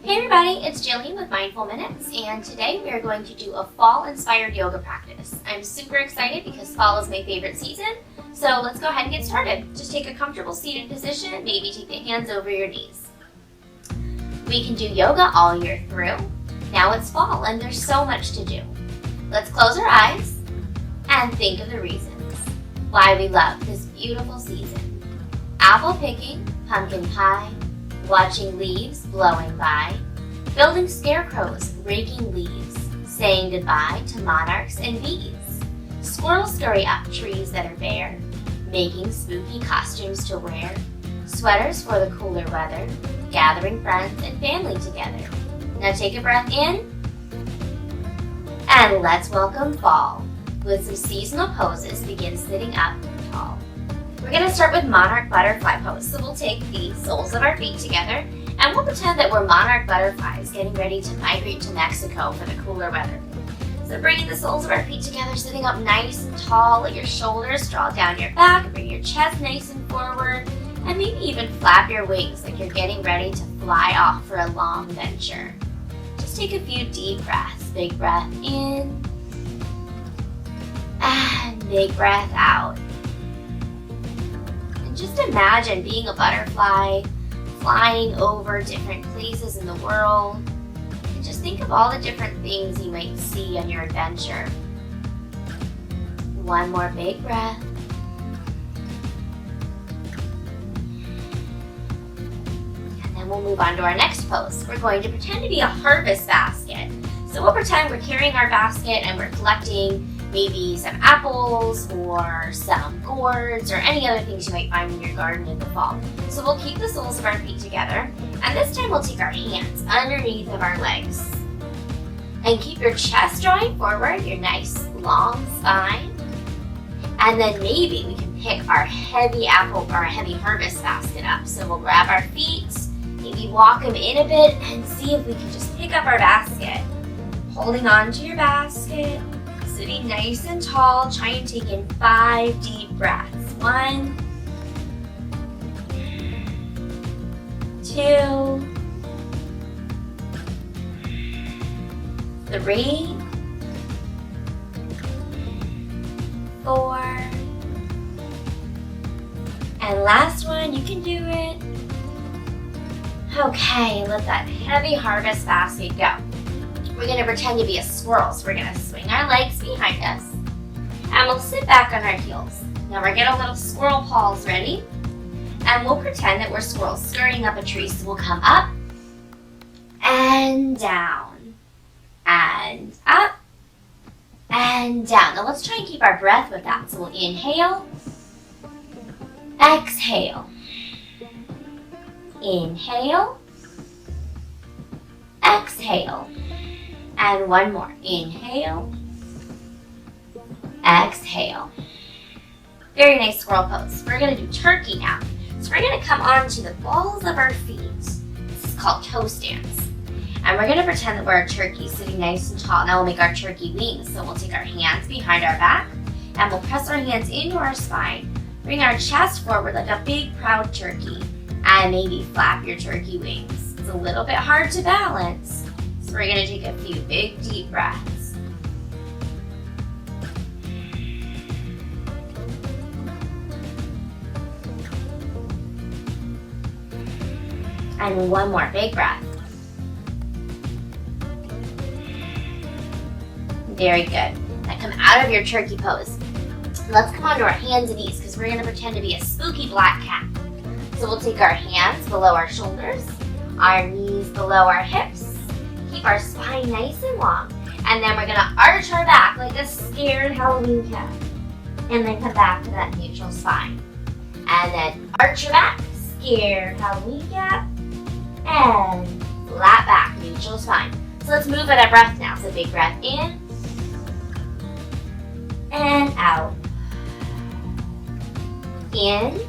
Hey everybody, it's Jillian with Mindful Minutes, and today we are going to do a fall-inspired yoga practice. I'm super excited because fall is my favorite season, so let's go ahead and get started. Just take a comfortable seated position, maybe take the hands over your knees. We can do yoga all year through. Now it's fall and there's so much to do. Let's close our eyes and think of the reasons why we love this beautiful season. Apple picking, pumpkin pie, watching leaves blowing by, building scarecrows, raking leaves, saying goodbye to monarchs and bees. Squirrels scurry up trees that are bare, making spooky costumes to wear, sweaters for the cooler weather, gathering friends and family together. Now take a breath in, and let's welcome fall. With some seasonal poses, begin sitting up tall. We're going to start with monarch butterfly pose. So we'll take the soles of our feet together and we'll pretend that we're monarch butterflies getting ready to migrate to Mexico for the cooler weather. So bringing the soles of our feet together, sitting up nice and tall, let your shoulders draw down your back, bring your chest nice and forward, and maybe even flap your wings like you're getting ready to fly off for a long venture. Just take a few deep breaths. Big breath in and big breath out. Just imagine being a butterfly, flying over different places in the world, and just think of all the different things you might see on your adventure. One more big breath. And then we'll move on to our next pose. We're going to pretend to be a harvest basket. So we'll pretend we're carrying our basket and we're collecting maybe some apples or some gourds or any other things you might find in your garden in the fall. So we'll keep the soles of our feet together, and this time we'll take our hands underneath of our legs. And keep your chest drawing forward, your nice long spine. And then maybe we can pick our heavy apple or our heavy harvest basket up. So we'll grab our feet, maybe walk them in a bit and see if we can just pick up our basket. Holding on to your basket. Sitting nice and tall, try and take in 5 deep breaths. 1, 2, 3, 4, and last one, you can do it. Okay, let that heavy harvest basket go. We're going to pretend to be a squirrel, so we're going to swing our legs behind us, and we'll sit back on our heels. Now we're going to get our little squirrel paws ready, and we'll pretend that we're squirrels scurrying up a tree, so we'll come up, and down, and up, and down. Now let's try and keep our breath with that, so we'll inhale, exhale, inhale, exhale. And one more. Inhale, exhale. Very nice squirrel pose. We're going to do turkey now. So we're going to come onto the balls of our feet. This is called toe stance. And we're going to pretend that we're a turkey sitting nice and tall. Now we'll make our turkey wings. So we'll take our hands behind our back and we'll press our hands into our spine. Bring our chest forward like a big proud turkey and maybe flap your turkey wings. It's a little bit hard to balance. So we're going to take a few big deep breaths. And one more big breath. Very good. Now come out of your turkey pose. Let's come onto our hands and knees because we're going to pretend to be a spooky black cat. So we'll take our hands below our shoulders, our knees below our hips. Keep our spine nice and long, and then we're going to arch our back like a scared Halloween cat, and then come back to that neutral spine, and then arch your back, scared Halloween cat, and flat back, neutral spine. So let's move with our breath now. So big breath in and out, in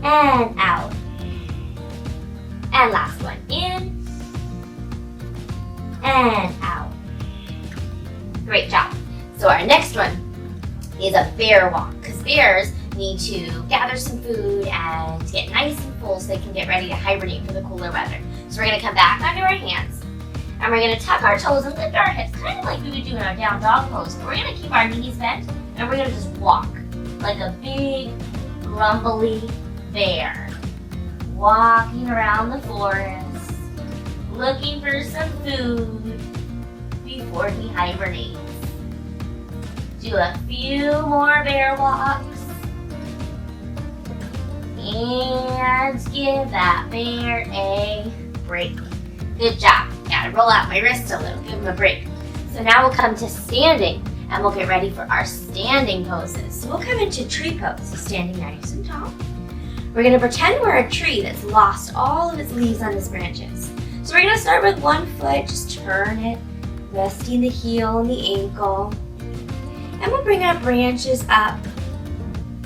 and out. And last one, in and out. Great job. So our next one is a bear walk, because bears need to gather some food and get nice and full so they can get ready to hibernate for the cooler weather. So we're going to come back onto our hands, and we're going to tuck our toes and lift our hips, kind of like we would do in our down dog pose. But we're going to keep our knees bent, and we're going to just walk like a big, grumbly bear, walking around the forest, looking for some food before he hibernates. Do a few more bear walks, and give that bear a break. Good job. Gotta roll out my wrists a little, give him a break. So now we'll come to standing, and we'll get ready for our standing poses. So we'll come into tree pose, so standing nice and tall. We're gonna pretend we're a tree that's lost all of its leaves on its branches. So we're gonna start with one foot, just turn it, resting the heel and the ankle. And we'll bring our branches up,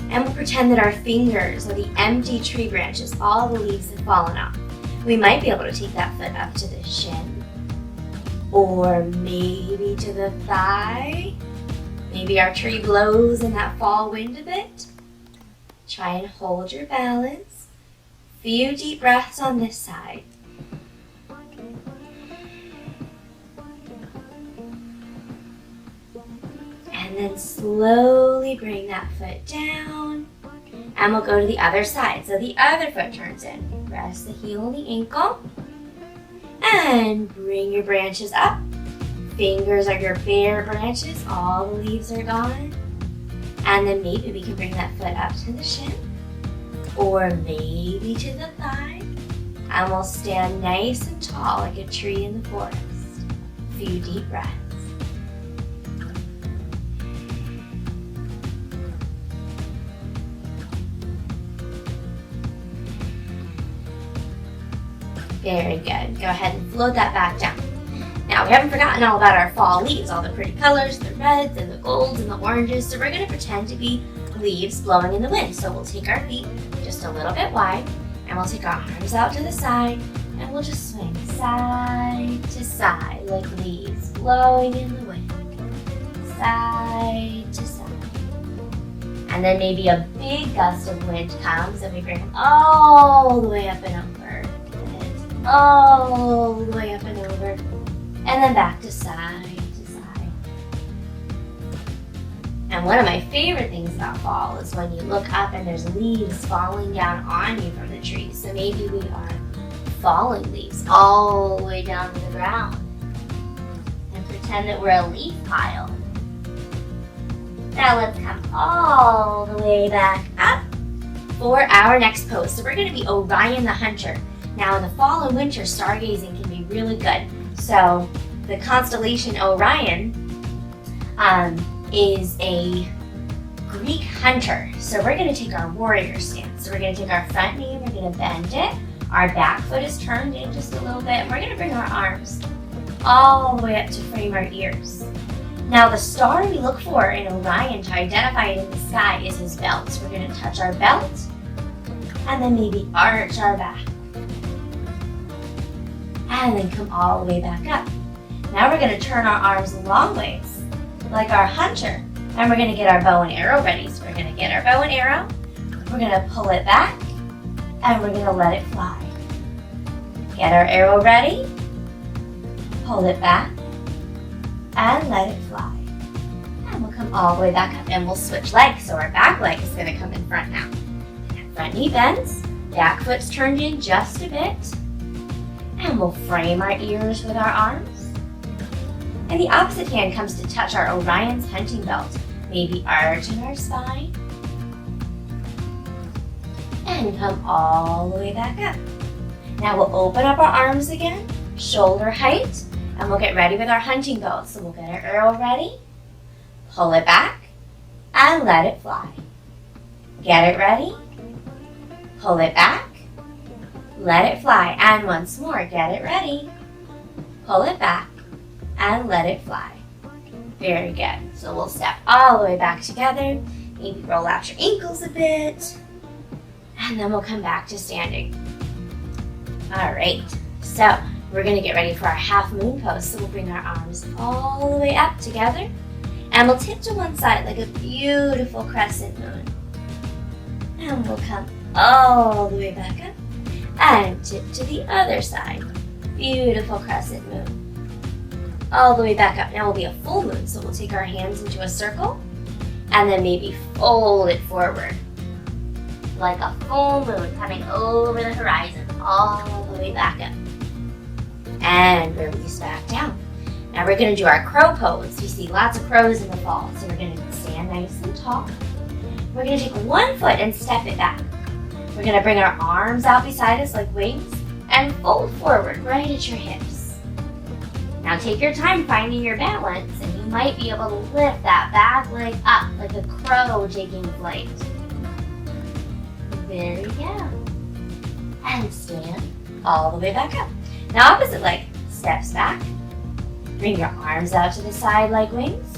and we'll pretend that our fingers are the empty tree branches. All the leaves have fallen off. We might be able to take that foot up to the shin, or maybe to the thigh. Maybe our tree blows in that fall wind a bit. Try and hold your balance. Few deep breaths on this side. And then slowly bring that foot down, and we'll go to the other side. So the other foot turns in. Rest the heel and the ankle, and bring your branches up. Fingers are your bare branches, all the leaves are gone. And then maybe we can bring that foot up to the shin, or maybe to the thigh. And we'll stand nice and tall like a tree in the forest. A few deep breaths. Very good. Go ahead and float that back down. Now, we haven't forgotten all about our fall leaves, all the pretty colors, the reds and the golds and the oranges. So we're going to pretend to be leaves blowing in the wind. So we'll take our feet just a little bit wide, and we'll take our arms out to the side, and we'll just swing side to side like leaves blowing in the wind. Side to side. And then maybe a big gust of wind comes, and we bring it all the way up and over. All the way up and over, and then back to side to side. And one of my favorite things about fall is when you look up and there's leaves falling down on you from the trees. So maybe we are falling leaves all the way down to the ground, and pretend that we're a leaf pile. Now let's come all the way back up for our next pose. So we're going to be Orion the Hunter. Now in the fall and winter, stargazing can be really good. So the constellation Orion is a Greek hunter. So we're going to take our warrior stance. So we're going to take our front knee, we're going to bend it. Our back foot is turned in just a little bit. And we're going to bring our arms all the way up to frame our ears. Now the star we look for in Orion to identify it in the sky is his belt. So we're going to touch our belt, and then maybe arch our back. And then come all the way back up. Now we're going to turn our arms long ways, like our hunter. And we're going to get our bow and arrow ready. So we're going to get our bow and arrow. We're going to pull it back, and we're going to let it fly. Get our arrow ready. Pull it back, and let it fly. And we'll come all the way back up, and we'll switch legs. So our back leg is going to come in front now. Front knee bends, back foot's turned in just a bit. And we'll frame our ears with our arms. And the opposite hand comes to touch our Orion's hunting belt. Maybe arching our spine. And come all the way back up. Now we'll open up our arms again, shoulder height, and we'll get ready with our hunting belt. So we'll get our arrow ready, pull it back, and let it fly. Get it ready, pull it back, let it fly, and once more, get it ready. Pull it back, and let it fly. Very good. So we'll step all the way back together. Maybe roll out your ankles a bit. And then we'll come back to standing. All right. So we're going to get ready for our half moon pose. So we'll bring our arms all the way up together. And we'll tip to one side like a beautiful crescent moon. And we'll come all the way back up. And tip to the other side. Beautiful crescent moon. All the way back up. Now will be a full moon, so we'll take our hands into a circle and then maybe fold it forward. Like a full moon coming over the horizon, all the way back up. And release back down. Now we're going to do our crow pose. We see lots of crows in the fall, so we're going to stand nice and tall. We're going to take one foot and step it back. We're going to bring our arms out beside us like wings and fold forward right at your hips. Now take your time finding your balance, and you might be able to lift that back leg up like a crow taking flight. There you go. And stand all the way back up. Now opposite leg, steps back. Bring your arms out to the side like wings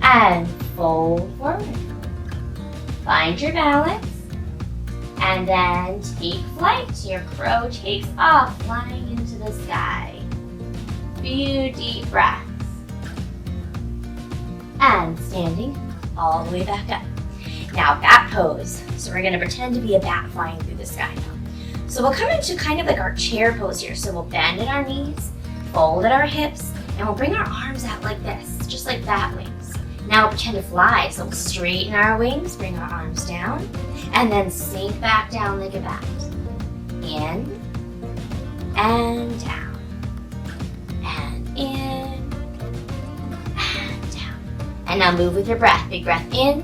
and fold forward. Find your balance and then take flight. Your crow takes off, flying into the sky. Few deep breaths. And standing all the way back up. Now bat pose. So we're going to pretend to be a bat flying through the sky now. So we'll come into kind of like our chair pose here. So we'll bend at our knees, fold at our hips, and we'll bring our arms out like this, just like bat wings. Now we'll pretend to fly. So we'll straighten our wings, bring our arms down, and then sink back down like a bat. In, and down, and in, and down. And now move with your breath. Big breath in,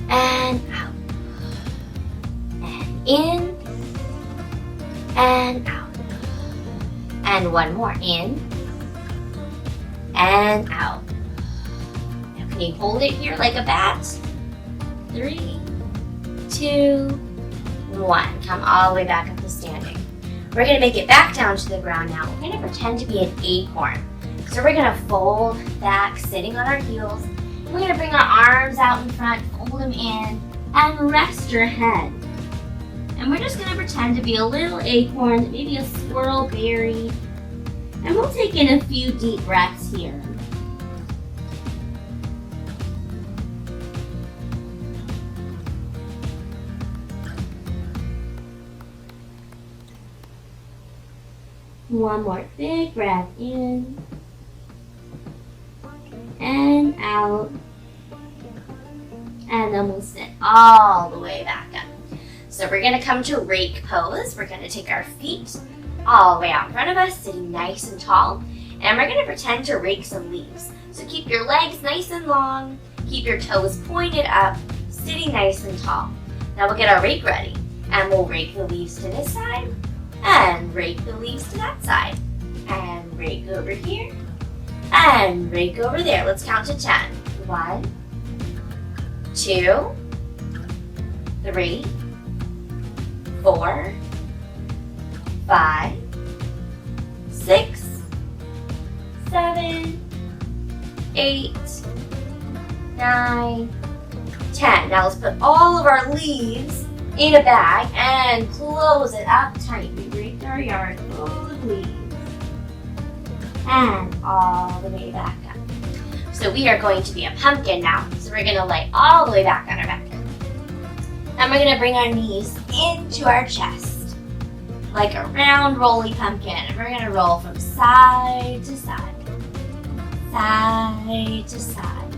and out, and in, and out. And one more, in, and out. Now can you hold it here like a bat? 3, 2, 1. Come all the way back up to standing. We're going to make it back down to the ground now. We're going to pretend to be an acorn. So we're going to fold back, sitting on our heels. We're going to bring our arms out in front, fold them in, and rest your head. And we're just going to pretend to be a little acorn, maybe a squirrel berry. And we'll take in a few deep breaths here. One more big breath in and out. And then we'll sit all the way back up. So we're going to come to rake pose. We're going to take our feet all the way out in front of us, sitting nice and tall. And we're going to pretend to rake some leaves. So keep your legs nice and long. Keep your toes pointed up, sitting nice and tall. Now we'll get our rake ready. And we'll rake the leaves to this side. And rake the leaves to that side. And rake over here. And rake over there. Let's count to 10. 1, 2, 3, 4, 5, 6, 7, 8, 9, 10. Now let's put all of our leaves in a bag and close it up tight. We raked our yard full of leaves. And all the way back up. So we are going to be a pumpkin now. So we're going to lay all the way back on our back. And we're going to bring our knees into our chest. Like a round rolly pumpkin. And we're going to roll from side to side. Side to side.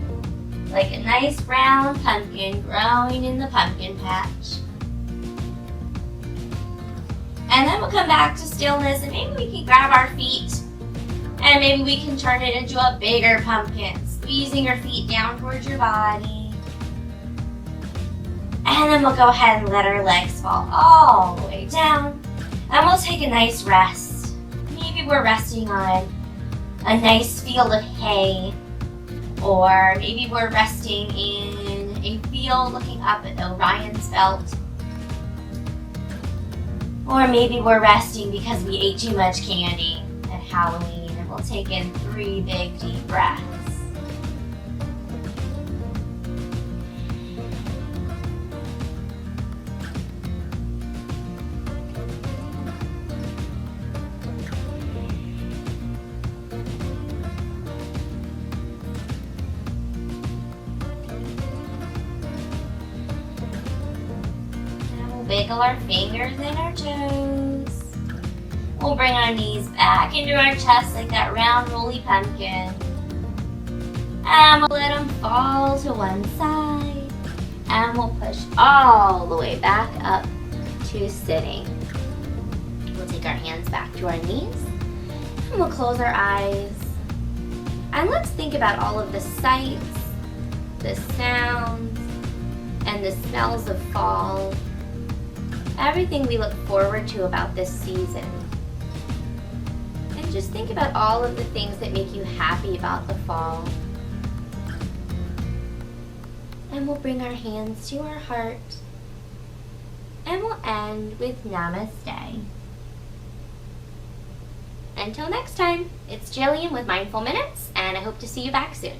Like a nice round pumpkin growing in the pumpkin patch. And then we'll come back to stillness and maybe we can grab our feet and maybe we can turn it into a bigger pumpkin, squeezing your feet down towards your body. And then we'll go ahead and let our legs fall all the way down. And we'll take a nice rest. Maybe we're resting on a nice field of hay, or maybe we're resting in a field looking up at Orion's belt. Or maybe we're resting because we ate too much candy at Halloween, and we'll take in 3 big deep breaths. wiggle our fingers and our toes. We'll bring our knees back into our chest like that round roly pumpkin. And we'll let them fall to one side. And we'll push all the way back up to sitting. We'll take our hands back to our knees. And we'll close our eyes. And let's think about all of the sights, the sounds, and the smells of fall. Everything we look forward to about this season. And just think about all of the things that make you happy about the fall. And we'll bring our hands to our heart. And we'll end with Namaste. Until next time, it's Jillian with Mindful Minutes, and I hope to see you back soon.